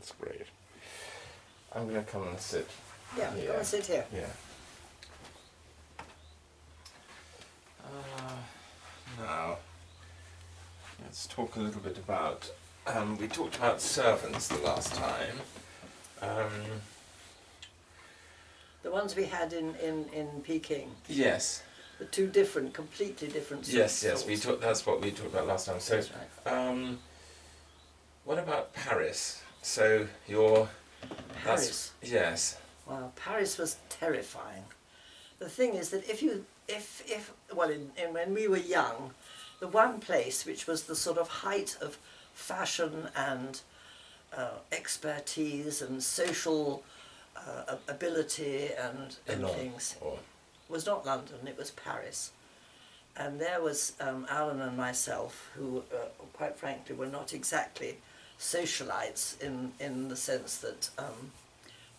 That's great. I'm going to come and sit Yeah, here. go and sit here. Yeah. Now, let's talk a little bit about, we talked about servants the last time. The ones we had in Peking. Yes. The two different, completely different sorts. Yes, we talked. That's what we talked about last time. So, That's right. what about Paris? So you're Paris. Yes. Wow, Paris was terrifying. The thing is that when we were young, the one place which was the sort of height of fashion and expertise and social ability and things was not London, it was Paris. And there was Alan and myself, who quite frankly were not exactly socialites in the sense that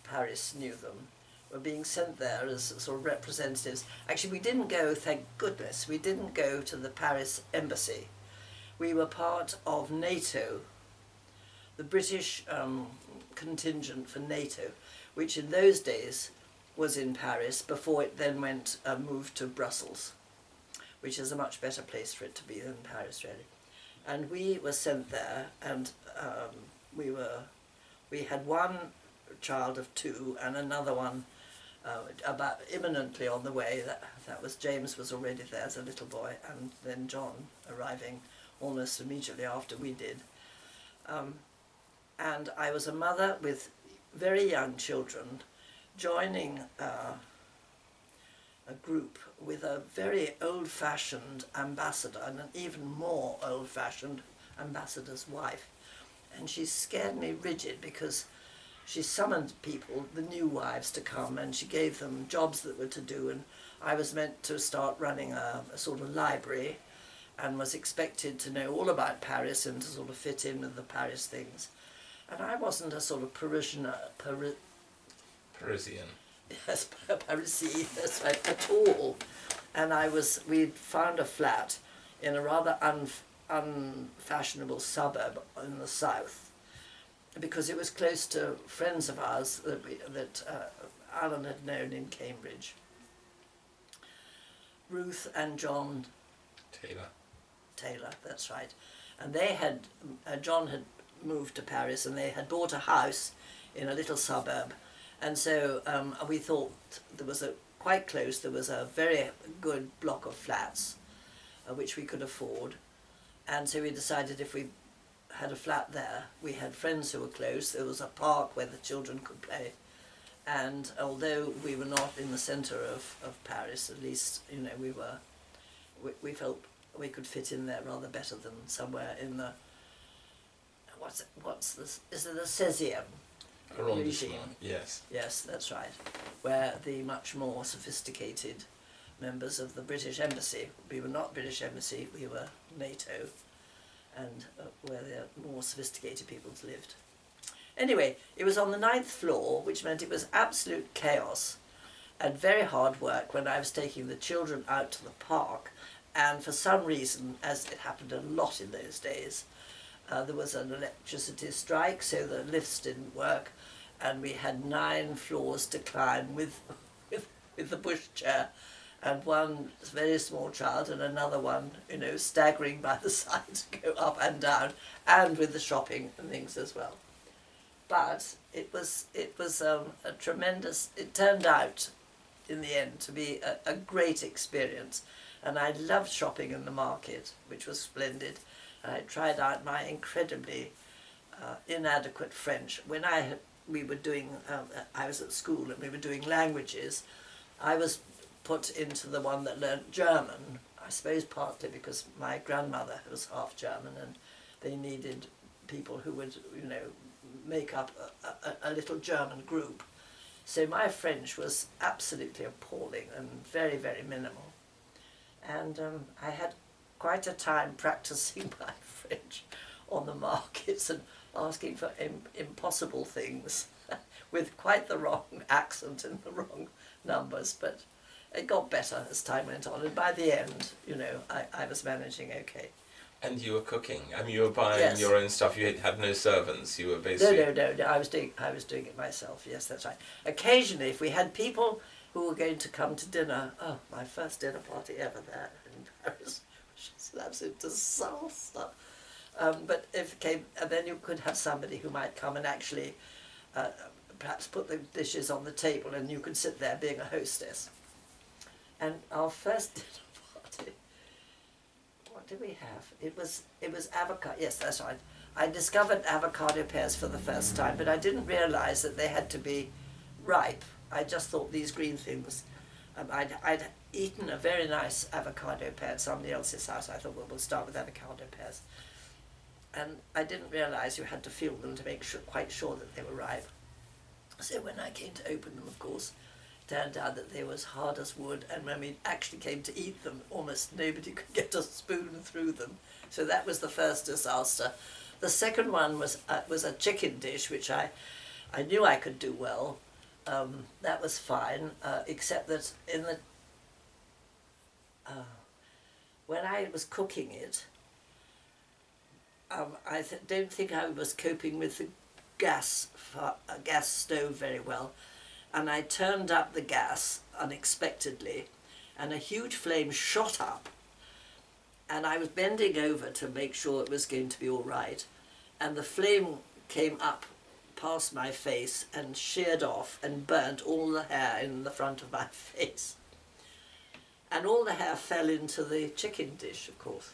Paris knew them, were being sent there as sort of representatives. Actually, we didn't go, thank goodness, we didn't go to the Paris embassy. We were part of NATO, the British contingent for NATO, which in those days was in Paris before it then moved to Brussels, which is a much better place for it to be than Paris, really. And we were sent there, and we had one child of 2 and another one about imminently on the way. That was James was already there as a little boy, and then John arriving almost immediately after we did. And I was a mother with very young children, joining a group with a very old-fashioned ambassador and an even more old-fashioned ambassador's wife. And she scared me rigid because she summoned people, the new wives, to come, and she gave them jobs that were to do, and I was meant to start running a sort of library and was expected to know all about Paris and to sort of fit in with the Paris things. And I wasn't a sort of Parisian. Yes, Parisi, that's right, at all. And we'd found a flat in a rather unfashionable suburb in the south, because it was close to friends of ours that Alan had known in Cambridge. Ruth and John Taylor, that's right. And they had, John had moved to Paris and they had bought a house in a little suburb. And so we thought there was quite close, there was a very good block of flats which we could afford. And so we decided if we had a flat there, we had friends who were close, there was a park where the children could play. And although we were not in the centre of Paris, at least, you know, we felt we could fit in there rather better than somewhere in the, what's this, is it the 16e? Arrondissement, yes. Yes, that's right. Where the much more sophisticated members of the British Embassy, we were not British Embassy, we were NATO, and where the more sophisticated people lived. Anyway, it was on the 9th floor, which meant it was absolute chaos and very hard work when I was taking the children out to the park, and for some reason, as it happened a lot in those days, there was an electricity strike, so the lifts didn't work, and we had 9 floors to climb with the pushchair, and one very small child and another one, you know, staggering by the side to go up and down, and with the shopping and things as well. But it was a tremendous, it turned out in the end to be a great experience, and I loved shopping in the market, which was splendid. I tried out my incredibly inadequate French. When we were doing, I was at school and we were doing languages, I was put into the one that learnt German, I suppose partly because my grandmother was half German and they needed people who would, you know, make up a little German group. So my French was absolutely appalling and very, very minimal. And I had quite a time practicing my French on the markets and asking for impossible things with quite the wrong accent and the wrong numbers, but it got better as time went on, and by the end, you know, I was managing okay. And you were cooking. I mean, you were buying Yes. your own stuff. You had no servants. You were No, basically. no. I was doing it myself. Yes, that's right. Occasionally, if we had people who were going to come to dinner, oh, my first dinner party ever there in Paris, which was an absolute disaster. But if it came, and then you could have somebody who might come and actually perhaps put the dishes on the table, and you could sit there being a hostess. And our first dinner party, what did we have? It was avocado. Yes, that's right. I discovered avocado pears for the first time, but I didn't realise that they had to be ripe. I just thought these green things. I'd eaten a very nice avocado pear at somebody else's house. I thought, well, we'll start with avocado pears. And I didn't realise you had to feel them to make sure, quite sure that they were ripe. So when I came to open them, of course, it turned out that they were as hard as wood, and when we actually came to eat them, almost nobody could get a spoon through them. So that was the first disaster. The second one was a chicken dish, which I knew I could do well. That was fine, except that in the when I was cooking it, I don't think I was coping with the gas stove very well, and I turned up the gas unexpectedly, and a huge flame shot up, and I was bending over to make sure it was going to be all right, and the flame came up past my face and sheared off and burnt all the hair in the front of my face. And all the hair fell into the chicken dish, of course.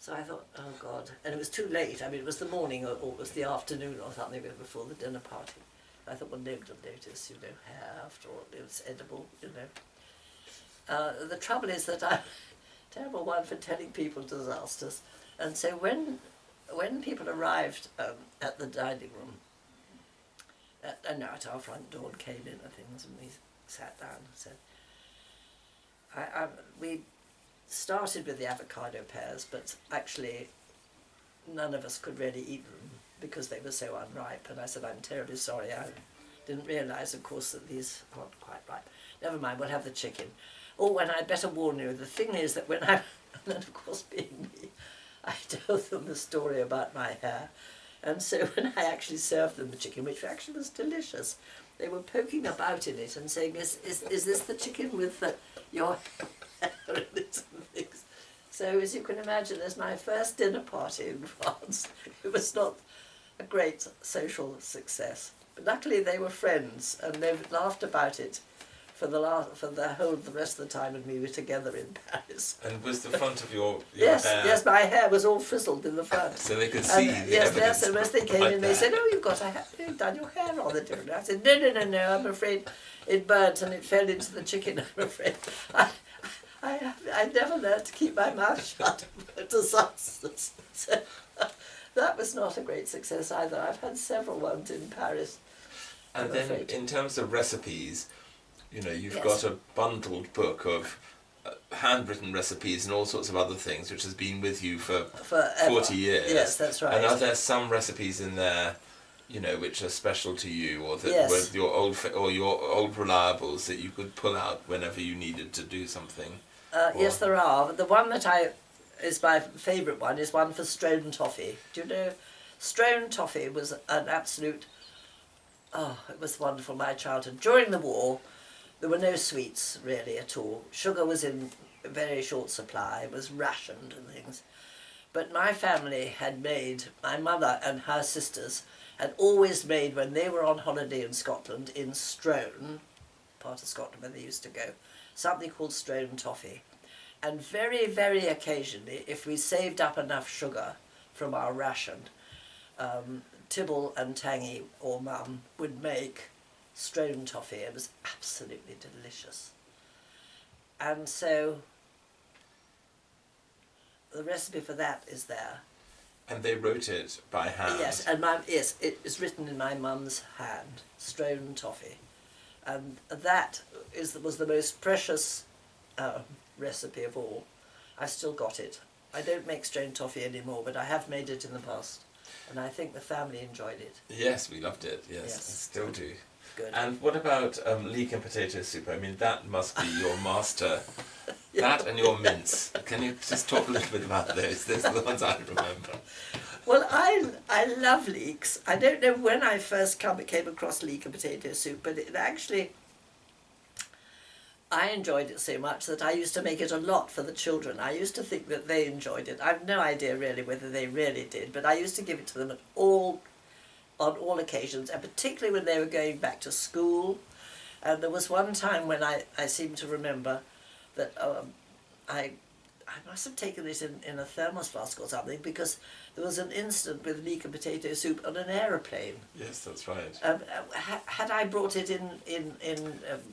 So I thought, oh God, and it was too late. I mean, it was the morning or it was the afternoon or something before the dinner party. I thought, well, nobody will notice, you know, hair after all, it was edible, you know. The trouble is that I'm a terrible one for telling people disasters. And so when people arrived at the dining room, at our front door and came in and things, and we sat down and said, we started with the avocado pears, but actually none of us could really eat them because they were so unripe. And I said, I'm terribly sorry, I didn't realise, of course, that these aren't quite ripe. Never mind, we'll have the chicken. Oh, and I'd better warn you, the thing is that when and then of course being me, I told them the story about my hair. And so when I actually served them the chicken, which actually was delicious, they were poking about in it and saying, is this the chicken with your hair in it and things? So as you can imagine, as my first dinner party in France, it was not a great social success. But luckily they were friends and they laughed about it for the rest of the time when we were together in Paris. And was the front of your yes, hair... Yes, my hair was all frizzled in the front. So they could see the yes, evidence. And as they came like in, they said, oh, you've done your hair rather differently. I said, no, I'm afraid it burnt and it fell into the chicken, I'm afraid. I never learned to keep my mouth shut about disasters. So that was not a great success either. I've had several ones in Paris. And then in terms of recipes, you know, you've Yes. got a bundled book of handwritten recipes and all sorts of other things, which has been with you for Forever. 40 years. Yes, that's right. And are there some recipes in there, you know, which are special to you, or that Yes. were your old reliables that you could pull out whenever you needed to do something? Yes, there are. But the one that is my favourite one is one for Strown toffee. Do you know, Strown toffee was an absolute... Oh, it was wonderful, my childhood. During the war, there were no sweets really at all. Sugar was in very short supply, it was rationed and things. But my family had made, my mother and her sisters had always made, when they were on holiday in Scotland, in Strown, part of Scotland where they used to go, something called Strown toffee. And very, very occasionally, if we saved up enough sugar from our ration, Tibble and Tangy, or Mum, would make Strown toffee. It was absolutely delicious. And so the recipe for that is there. And they wrote it by hand? Yes, and it is written in my mum's hand, Strown toffee. And that was the most precious recipe of all. I still got it. I don't make Strown toffee anymore, but I have made it in the past. And I think the family enjoyed it. Yes, we loved it. Yes, Yes. I still do. Good. And what about leek and potato soup? I mean, that must be your master. Yeah. That and your mince. Can you just talk a little bit about those? Those are the ones I remember. Well, I love leeks. I don't know when I first came across leek and potato soup, but it actually, I enjoyed it so much that I used to make it a lot for the children. I used to think that they enjoyed it. I've no idea really whether they really did, but I used to give it to them on all occasions, and particularly when they were going back to school. And there was one time when I seem to remember that I must have taken it in a thermos flask or something, because there was an incident with leek and potato soup on an aeroplane. Yes, that's right. Had I brought it in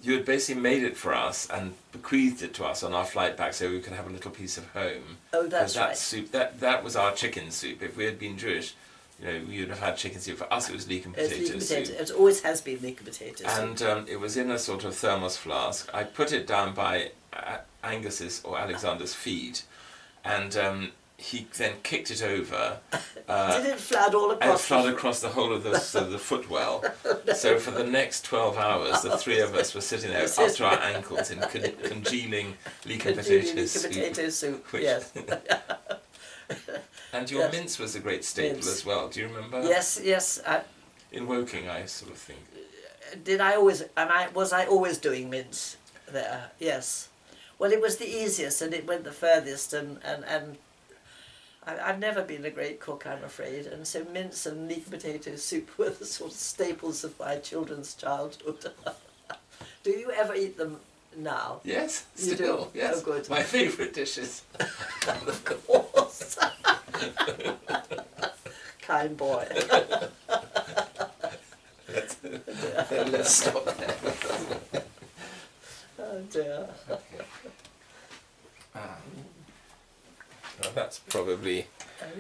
You had basically made it for us and bequeathed it to us on our flight back so we could have a little piece of home. Oh, that's that right. Soup, that was our chicken soup. If we had been Jewish, you know, we would have had chicken soup. For us, it was leek and potato soup. It always has been leek and potato soup. And it was in a sort of thermos flask. I put it down by Angus's or Alexander's feet, and he then kicked it over. Did it flood all across? It flooded across the whole of the footwell. No. So for the next 12 hours, the three of us were sitting there up to our ankles in congealing leek and potato soup. Yes. And your mince was a great staple as well. Do you remember? Yes, yes. In Woking, I sort of think. Did I always? Was I always doing mince there? Yes. Well, it was the easiest, and it went the furthest, and I've never been a great cook, I'm afraid, and so mince and leek and potato soup were the sort of staples of my children's childhood. Do you ever eat them now? Yes, you still. Do? Yes, oh, good. My favourite dishes. Of course. Kind boy. Let's stop there. Oh dear. Okay. Well, that's probably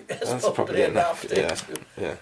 That's probably enough. Yeah. Yeah.